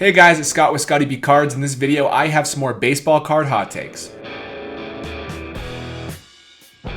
Hey guys, it's Scott with Scotty B Cards. In this video, I have some more baseball card hot takes. So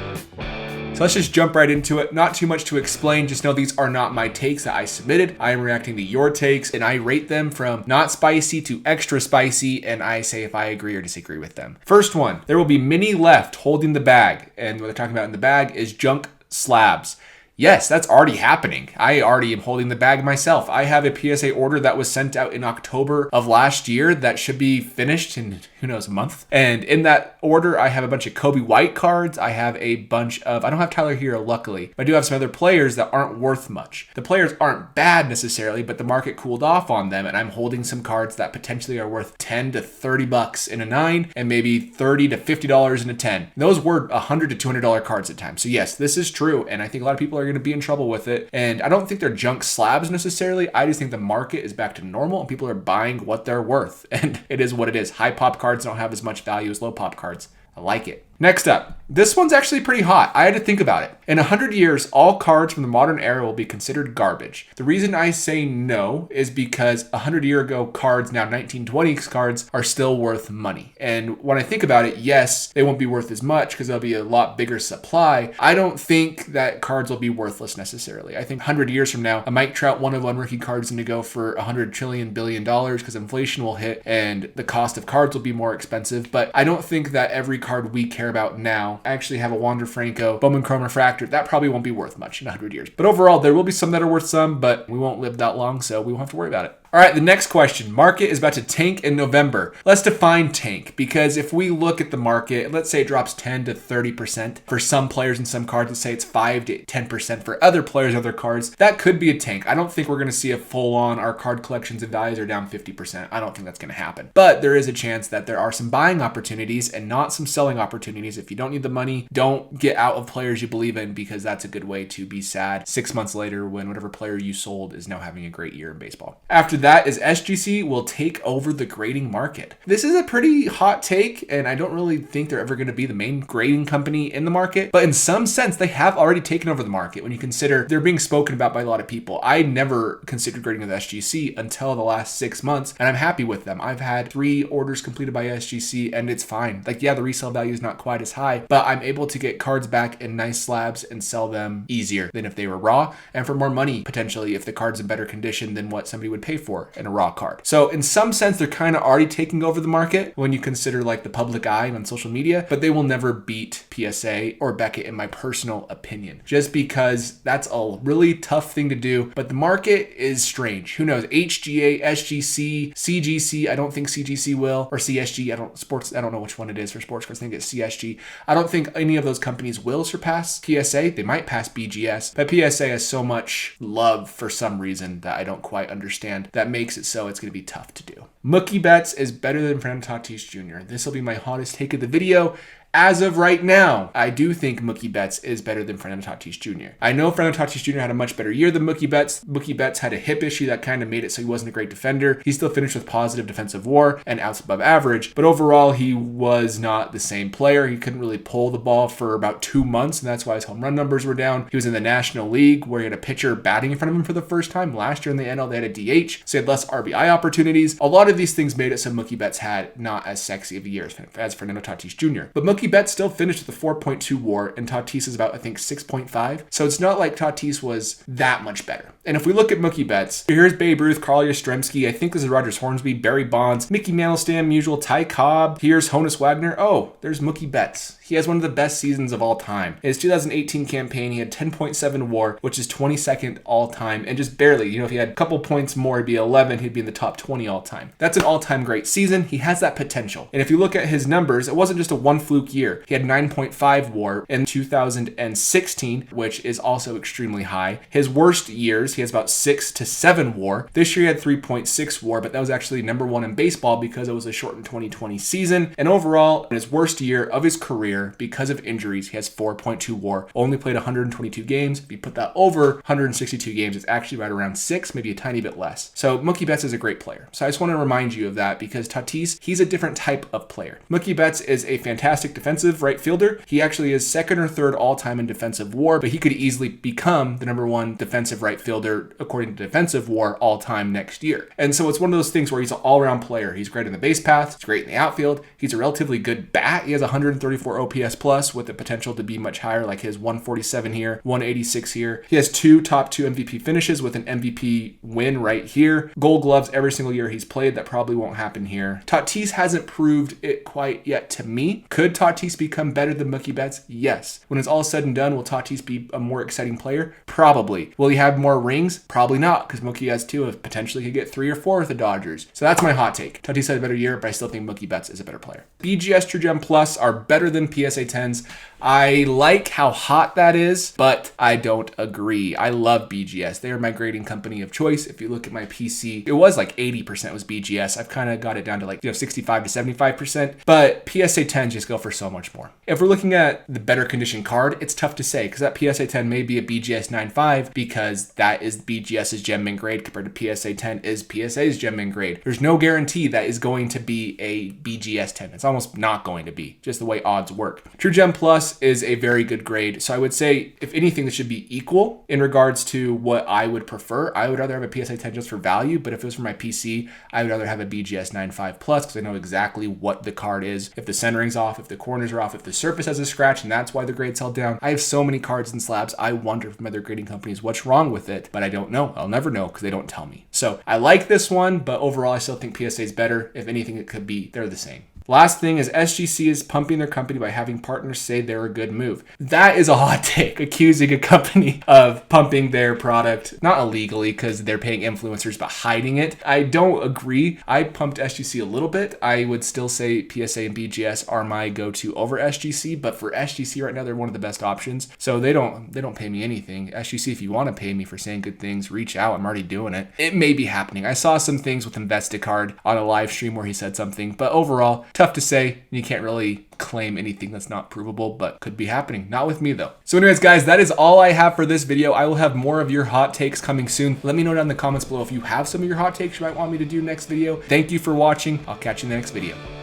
let's just jump right into it. Not too much to explain, just know these are not my takes that I submitted. I am reacting to your takes and I rate them from not spicy to extra spicy, and I say if I agree or disagree with them. First one, there will be many left holding the bag, and what they're talking about in the bag is junk slabs. Yes, that's already happening. I already am holding the bag myself. I have a PSA order that was sent out in October of last year that should be finished in, who knows, a month. And in that order, I have a bunch of Kobe White cards. I have a bunch of, I don't have Tyler Hero, luckily, but I do have some other players that aren't worth much. The players aren't bad necessarily, but the market cooled off on them, and I'm holding some cards that potentially are worth 10 to 30 bucks in a 9 and maybe 30 to $50 in a 10. And those were $100 to $200 cards at times. So yes, this is true, and I think a lot of people are going to be in trouble with it. And I don't think they're junk slabs necessarily. I just think the market is back to normal and people are buying what they're worth. And it is what it is. High pop cards don't have as much value as low pop cards. I like it. Next up, this one's actually pretty hot. I had to think about it. In 100 years, all cards from the modern era will be considered garbage. The reason I say no is because 100-year ago cards, now 1920s cards, are still worth money. And when I think about it, yes, they won't be worth as much because there'll be a lot bigger supply. I don't think that cards will be worthless necessarily. I think 100 years from now, a Mike Trout 1-of-1 rookie card is going to go for $100 trillion billion because inflation will hit and the cost of cards will be more expensive. But I don't think that every card we care about now. I actually have a Wander Franco Bowman Chrome Refractor. That probably won't be worth much in 100 years. But overall, there will be some that are worth some, but we won't live that long, so we won't have to worry about it. All right, the next question. Market is about to tank in November. Let's define tank, because if we look at the market, let's say it drops 10 to 30% for some players and some cards. Let's say it's 5 to 10% for other players and other cards. That could be a tank. I don't think we're going to see a full-on, our card collections and values are down 50%. I don't think that's going to happen. But there is a chance that there are some buying opportunities and not some selling opportunities. If you don't need the money, don't get out of players you believe in, because that's a good way to be sad 6 months later when whatever player you sold is now having a great year in baseball. After that is SGC will take over the grading market. This is a pretty hot take, and I don't really think they're ever going to be the main grading company in the market, but in some sense, they have already taken over the market when you consider they're being spoken about by a lot of people. I never considered grading with SGC until the last 6 months, and I'm happy with them. I've had 3 orders completed by SGC, and it's fine. Like, yeah, the resale value is not quite as high, but I'm able to get cards back in nice slabs and sell them easier than if they were raw, and for more money, potentially, if the card's in better condition than what somebody would pay for in a raw card. So in some sense, they're kind of already taking over the market when you consider like the public eye on social media, but they will never beat PSA or Beckett in my personal opinion, just because that's a really tough thing to do. But the market is strange. Who knows? HGA, SGC, CGC. I don't think CGC will, or CSG. I don't know which one it is for sports cards. I think it's CSG. I don't think any of those companies will surpass PSA. They might pass BGS, but PSA has so much love for some reason that I don't quite understand that makes it so it's going to be tough to do. Mookie Bets is better than Fernando Tatis Jr. This will be my hottest take of the video. As of right now, I do think Mookie Betts is better than Fernando Tatis Jr. I know Fernando Tatis Jr. had a much better year than Mookie Betts. Mookie Betts had a hip issue that kind of made it so he wasn't a great defender. He still finished with positive defensive WAR and outs above average, but overall he was not the same player. He couldn't really pull the ball for about 2 months, and that's why his home run numbers were down. He was in the National League where he had a pitcher batting in front of him for the first time. Last year in the NL, they had a DH, so he had less RBI opportunities. A lot of these things made it so Mookie Betts had not as sexy of a year as Fernando Tatis Jr. But Mookie Betts still finished with a 4.2 WAR, and Tatis is about, I think, 6.5. So it's not like Tatis was that much better. And if we look at Mookie Betts, here's Babe Ruth, Carl Yastrzemski, I think this is Rogers Hornsby, Barry Bonds, Mickey Mantle, Stan Musial, Ty Cobb, here's Honus Wagner. Oh, there's Mookie Betts. He has one of the best seasons of all time. In his 2018 campaign, he had 10.7 WAR, which is 22nd all time, and just barely, if he had a couple points more, it'd be 11, he'd be in the top 20 all time. That's an all-time great season. He has that potential. And if you look at his numbers, it wasn't just a one fluke year. He had 9.5 WAR in 2016, which is also extremely high. His worst years, he has about 6 to 7 WAR. This year he had 3.6 WAR, but that was actually number 1 in baseball because it was a shortened 2020 season. And overall, in his worst year of his career, because of injuries, he has 4.2 WAR. Only played 122 games. If you put that over 162 games, it's actually right around 6, maybe a tiny bit less. So Mookie Betts is a great player. So I just want to remind you of that because Tatis, he's a different type of player. Mookie Betts is a fantastic defensive right fielder. He actually is second or third all-time in defensive WAR, but he could easily become the #1 defensive right fielder according to defensive WAR all-time next year. And so it's one of those things where he's an all-around player. He's great in the base paths, he's great in the outfield, he's a relatively good bat. He has 134 OPS plus with the potential to be much higher, like his 147 here, 186 here. He has 2 top 2 MVP finishes with an MVP win right here. Gold Gloves every single year he's played. That probably won't happen here. Tatis hasn't proved it quite yet to me. Could Tatis become better than Mookie Betts? Yes. When it's all said and done, will Tatis be a more exciting player? Probably. Will he have more rings? Probably not, because Mookie has 2, and potentially could get 3 or 4 with the Dodgers. So that's my hot take. Tatis had a better year, but I still think Mookie Betts is a better player. BGS True Gem Plus are better than PSA 10s. I like how hot that is, but I don't agree. I love BGS. They are my grading company of choice. If you look at my PC, it was like 80% was BGS. I've kind of got it down to like 65 to 75%, but PSA 10s just go for so much more. If we're looking at the better condition card, it's tough to say because that PSA 10 may be a BGS 9.5 because that is BGS's gem mint grade compared to PSA 10 is PSA's gem mint grade. There's no guarantee that is going to be a BGS 10. It's almost not going to be, just the way odds work. True Gem Plus is a very good grade. So I would say, if anything, this should be equal in regards to what I would prefer. I would rather have a PSA 10 just for value, but if it was for my PC, I would rather have a BGS 9.5 Plus because I know exactly what the card is. If the centering's off, if the corners are off, if the surface has a scratch, and that's why the grade's held down. I have so many cards in Slabs. I wonder from other grading companies what's wrong with it, but I don't know. I'll never know because they don't tell me. So I like this one, but overall, I still think PSA is better. If anything, it could be, they're the same. Last thing is SGC is pumping their company by having partners say they're a good move. That is a hot take, accusing a company of pumping their product, not illegally because they're paying influencers, but hiding it. I don't agree. I pumped SGC a little bit. I would still say PSA and BGS are my go-to over SGC, but for SGC right now, they're one of the best options. So they don't pay me anything. SGC, if you want to pay me for saying good things, reach out. I'm already doing it. It may be happening. I saw some things with Investicard on a live stream where he said something, but overall, tough to say. You can't really claim anything that's not provable, but could be happening. Not with me though. So anyways, guys, that is all I have for this video. I will have more of your hot takes coming soon. Let me know down in the comments below if you have some of your hot takes you might want me to do next video. Thank you for watching. I'll catch you in the next video.